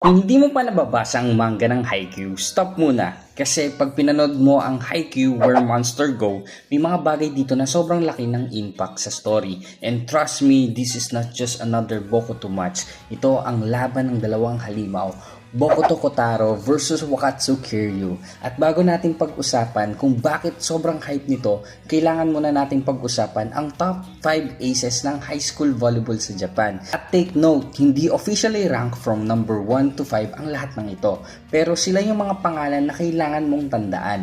Kung hindi mo pa nababasa ang manga ng Haikyuu, stop muna. Kasi pag pinanood mo ang Haikyuu Where Monster Go, may mga bagay dito na sobrang laki ng impact sa story. And trust me, this is not just another Bokuto match. Ito ang laban ng dalawang halimaw, Bokuto Kotaro versus Wakatsu Kiryu. At bago natin pag-usapan kung bakit sobrang hype nito, kailangan muna nating pag-usapan ang top 5 aces ng high school volleyball sa Japan. At take note, hindi officially rank from number 1 to 5 ang lahat ng ito. Pero sila yung mga pangalan na kailangan mong tandaan.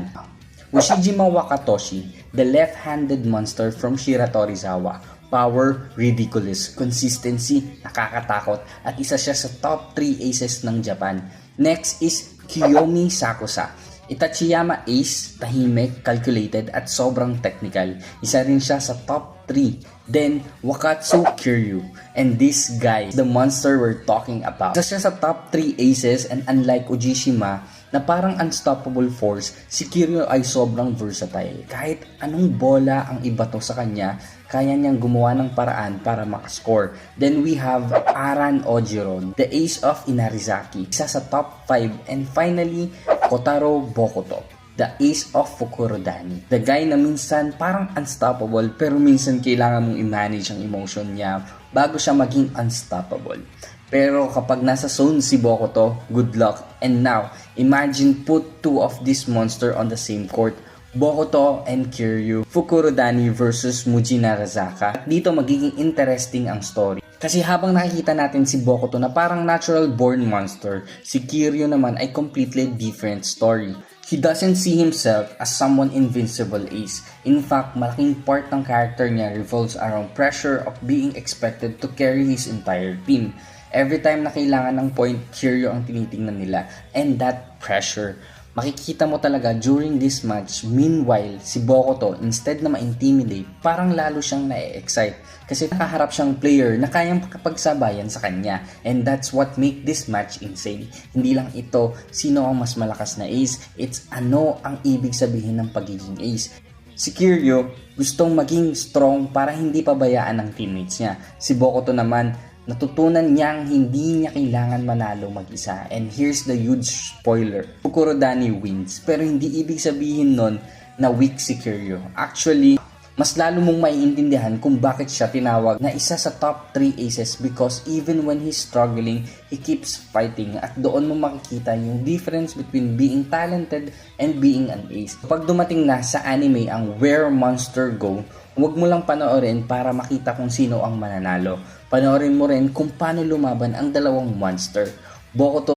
Ushijima Wakatoshi, the left-handed monster from Shiratorizawa. Power, ridiculous, consistency, nakakatakot, at isa siya sa top 3 aces ng Japan. Next is Kiyomi Sakusa. Itachiyama ace, tahimik, calculated, at sobrang technical. Isa rin siya sa top 3. Then, Wakatsu Kiryu. And this guy, the monster we're talking about. Isa siya sa top 3 aces, and unlike Ujishima, na parang unstoppable force, si Kiryu ay sobrang versatile. Kahit anong bola ang ibato sa kanya, kaya niyang gumawa ng paraan para makascore. Then we have Aran Ojiron, the ace of Inarizaki, isa sa top 5. And finally, Kotaro Bokuto, the ace of Fukurodani. The guy na minsan parang unstoppable pero minsan kailangan mong i-manage ang emotion niya bago siya maging unstoppable. Pero kapag nasa zone si Bokuto, good luck. And now, imagine put two of this monster on the same court. Bokuto and Kiryu, Fukurodani versus Muji Narazaka. At dito magiging interesting ang story. Kasi habang nakikita natin si Bokuto na parang natural born monster, si Kiryu naman ay completely different story. He doesn't see himself as someone invincible ace. In fact, malaking part ng character niya revolves around pressure of being expected to carry his entire team. Every time na kailangan ng point, Kiryu ang tinitingnan nila. And that pressure, makikita mo talaga during this match. Meanwhile, si Bokuto, instead na ma-intimidate, parang lalo siyang na-excite. Kasi nakaharap siyang player na kayang kapagsabayan sa kanya. And that's what make this match insane. Hindi lang ito, sino ang mas malakas na ace. It's ano ang ibig sabihin ng pagiging ace. Si Kiryu, gustong maging strong para hindi pabayaan ng teammates niya. Si Bokuto naman, natutunan niyang hindi niya kailangan manalo mag-isa. And here's the huge spoiler. Fukurodani wins. Pero hindi ibig sabihin nun na weak si Kiryu. Actually, mas lalo mong maiintindihan kung bakit siya tinawag na isa sa top 3 aces because even when he's struggling, he keeps fighting. At doon mo makikita yung difference between being talented and being an ace. Pag dumating na sa anime ang Where Monster Go, huwag mo lang panoorin para makita kung sino ang mananalo. Panoorin mo rin kung paano lumaban ang dalawang monster, Bokuto